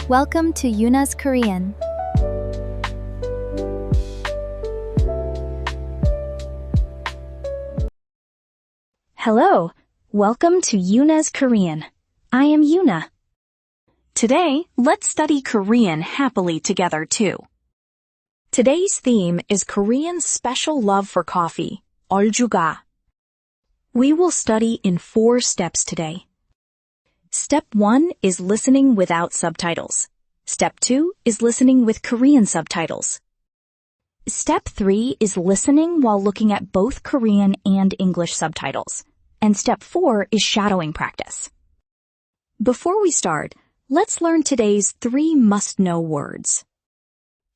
Welcome to Yuna's Korean. Hello, welcome to Yuna's Korean. I am Yuna. Today, let's study Korean happily together too. Today's theme is Korean's special love for coffee, Eol-juk-ah. We will study in 4 steps today. Step 1 is listening without subtitles. Step 2 is listening with Korean subtitles. Step 3 is listening while looking at both Korean and English subtitles. And step 4 is shadowing practice. Before we start, let's learn today's 3 must-know words.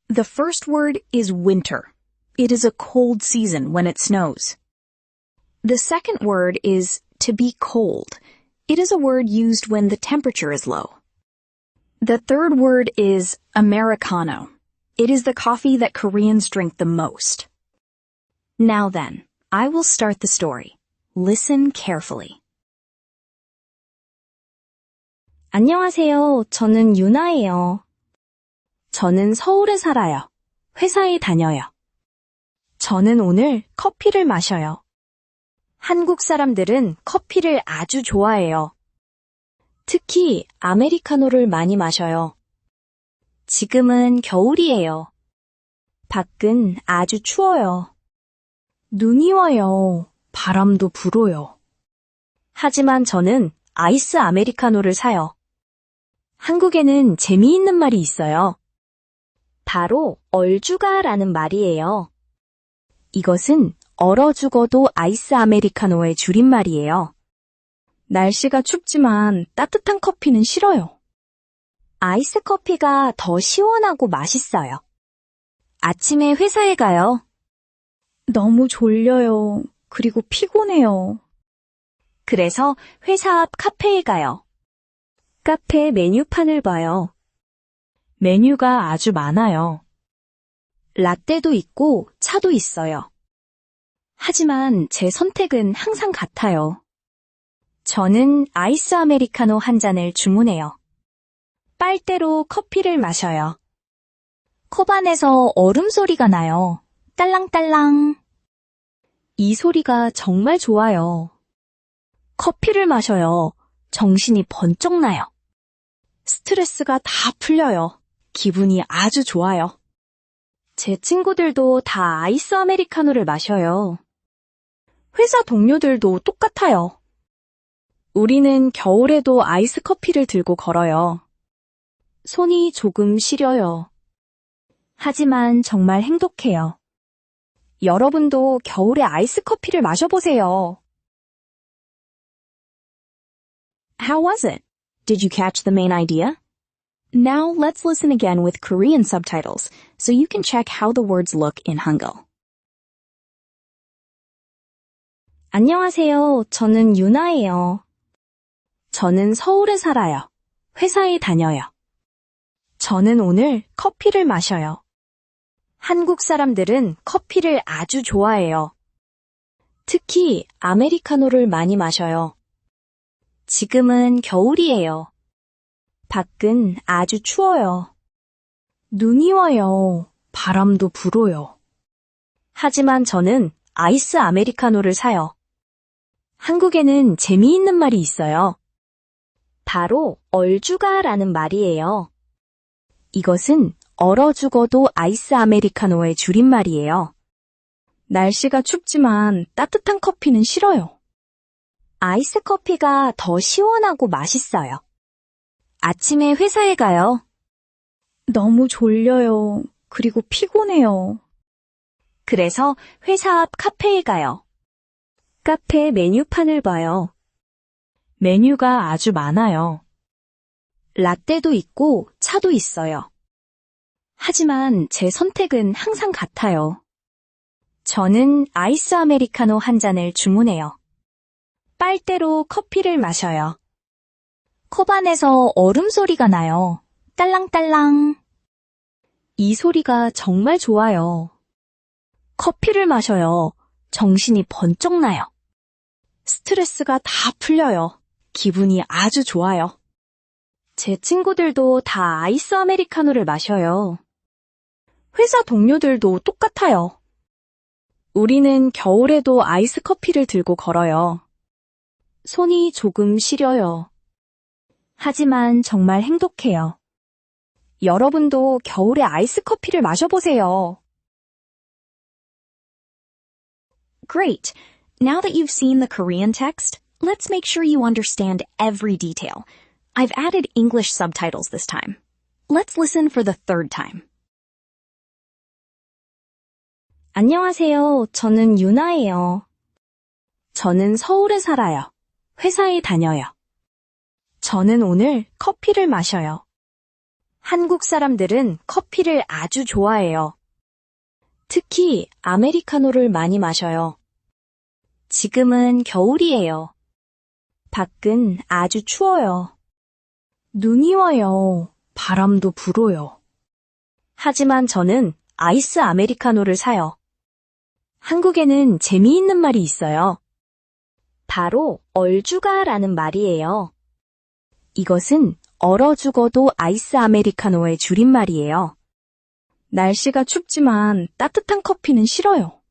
The first word is winter. It is a cold season when it snows. The second word is to be cold. It is a word used when the temperature is low. The third word is Americano. It is the coffee that Koreans drink the most. Now then, I will start the story. Listen carefully. 안녕하세요. 저는 유나예요. 저는 서울에 살아요. 회사에 다녀요. 저는 오늘 커피를 마셔요. 한국 사람들은 커피를 아주 좋아해요. 특히 아메리카노를 많이 마셔요. 지금은 겨울이에요. 밖은 아주 추워요. 눈이 와요. 바람도 불어요. 하지만 저는 아이스 아메리카노를 사요. 한국에는 재미있는 말이 있어요. 바로 얼죽아라는 말이에요. 이것은 얼어 죽어도 아이스 아메리카노의 줄임말이에요. 날씨가 춥지만 따뜻한 커피는 싫어요. 아이스 커피가 더 시원하고 맛있어요. 아침에 회사에 가요. 너무 졸려요. 그리고 피곤해요. 그래서 회사 앞 카페에 가요. 카페 메뉴판을 봐요. 메뉴가 아주 많아요. 라떼도 있고 차도 있어요. 하지만 제 선택은 항상 같아요. 저는 아이스 아메리카노 한 잔을 주문해요. 빨대로 커피를 마셔요. 컵안에서 얼음 소리가 나요. 딸랑딸랑. 이 소리가 정말 좋아요. 커피를 마셔요. 정신이 번쩍 나요. 스트레스가 다 풀려요. 기분이 아주 좋아요. 제 친구들도 다 아이스 아메리카노를 마셔요. 회사 동료들도 똑같아요. 우리는 겨울에도 아이스 커피를 들고 걸어요. 손이 조금 시려요. 하지만 정말 행복해요. 여러분도 겨울에 아이스 커피를 마셔보세요. How was it? Did you catch the main idea? Now let's listen again with Korean subtitles so you can check how the words look in Hangul. 안녕하세요. 저는 유나예요. 저는 서울에 살아요. 회사에 다녀요. 저는 오늘 커피를 마셔요. 한국 사람들은 커피를 아주 좋아해요. 특히 아메리카노를 많이 마셔요. 지금은 겨울이에요. 밖은 아주 추워요. 눈이 와요. 바람도 불어요. 하지만 저는 아이스 아메리카노를 사요. 한국에는 재미있는 말이 있어요. 바로 얼죽아라는 말이에요. 이것은 얼어 죽어도 아이스 아메리카노의 줄임말이에요. 날씨가 춥지만 따뜻한 커피는 싫어요. 아이스 커피가 더 시원하고 맛있어요. 아침에 회사에 가요. 너무 졸려요. 그리고 피곤해요. 그래서 회사 앞 카페에 가요. 카페 메뉴판을 봐요. 메뉴가 아주 많아요. 라떼도 있고 차도 있어요. 하지만 제 선택은 항상 같아요. 저는 아이스 아메리카노 한 잔을 주문해요. 빨대로 커피를 마셔요. 컵안에서 얼음 소리가 나요. 딸랑딸랑. 이 소리가 정말 좋아요. 커피를 마셔요. 정신이 번쩍 나요. 스트레스가 다 풀려요. 기분이 아주 좋아요. 제 친구들도 다 아이스 아메리카노를 마셔요. 회사 동료들도 똑같아요. 우리는 겨울에도 아이스 커피를 들고 걸어요. 손이 조금 시려요. 하지만 정말 행복해요. 여러분도 겨울에 아이스 커피를 마셔보세요. Great! Now that you've seen the Korean text, let's make sure you understand every detail. I've added English subtitles this time. Let's listen for the third time. 안녕하세요. 저는 유나예요. 저는 서울에 살아요. 회사에 다녀요. 저는 오늘 커피를 마셔요. 한국 사람들은 커피를 아주 좋아해요. 특히 아메리카노를 많이 마셔요. 지금은 겨울이에요. 밖은 아주 추워요. 눈이 와요. 바람도 불어요. 하지만 저는 아이스 아메리카노를 사요. 한국에는 재미있는 말이 있어요. 바로 얼죽아라는 말이에요. 이것은 얼어 죽어도 아이스 아메리카노의 줄임말이에요. 날씨가 춥지만 따뜻한 커피는 싫어요.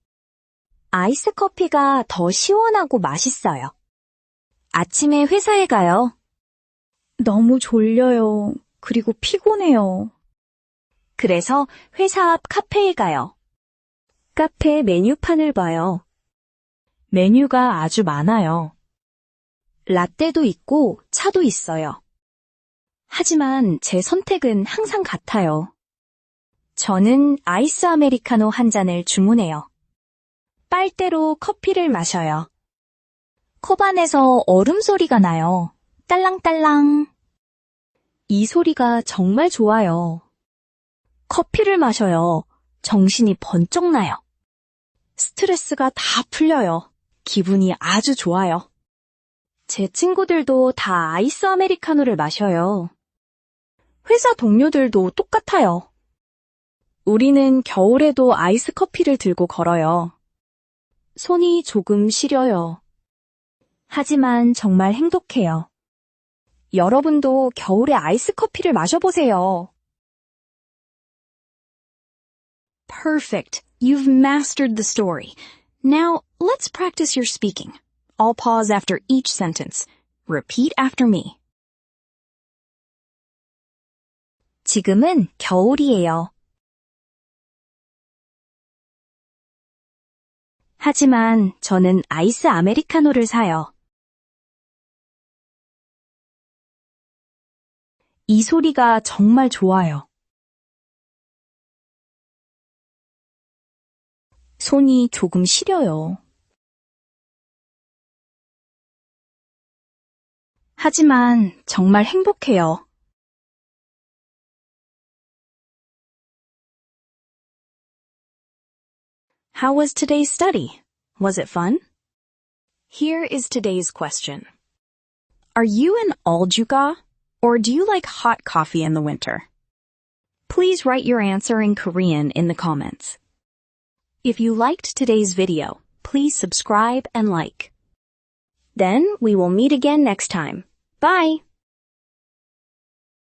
아이스 커피가 더 시원하고 맛있어요. 아침에 회사에 가요. 너무 졸려요. 그리고 피곤해요. 그래서 회사 앞 카페에 가요. 카페 메뉴판을 봐요. 메뉴가 아주 많아요. 라떼도 있고 차도 있어요. 하지만 제 선택은 항상 같아요. 저는 아이스 아메리카노 한 잔을 주문해요. 빨대로 커피를 마셔요. 컵안에서 얼음 소리가 나요. 딸랑딸랑. 이 소리가 정말 좋아요. 커피를 마셔요. 정신이 번쩍 나요. 스트레스가 다 풀려요. 기분이 아주 좋아요. 제 친구들도 다 아이스 아메리카노를 마셔요. 회사 동료들도 똑같아요. 우리는 겨울에도 아이스 커피를 들고 걸어요. 손이 조금 시려요. 하지만 정말 행복해요. 여러분도 겨울에 아이스 커피를 마셔보세요. Perfect. You've mastered the story. Now, let's practice your speaking. I'll pause after each sentence. Repeat after me. 지금은 겨울이에요. 하지만 저는 아이스 아메리카노를 사요. 이 소리가 정말 좋아요. 손이 조금 시려요. 하지만 정말 행복해요. How was today's study? Was it fun? Here is today's question. Are you an Eol-juk-ah, or do you like hot coffee in the winter? Please write your answer in Korean in the comments. If you liked today's video, please subscribe and like. Then we will meet again next time. Bye!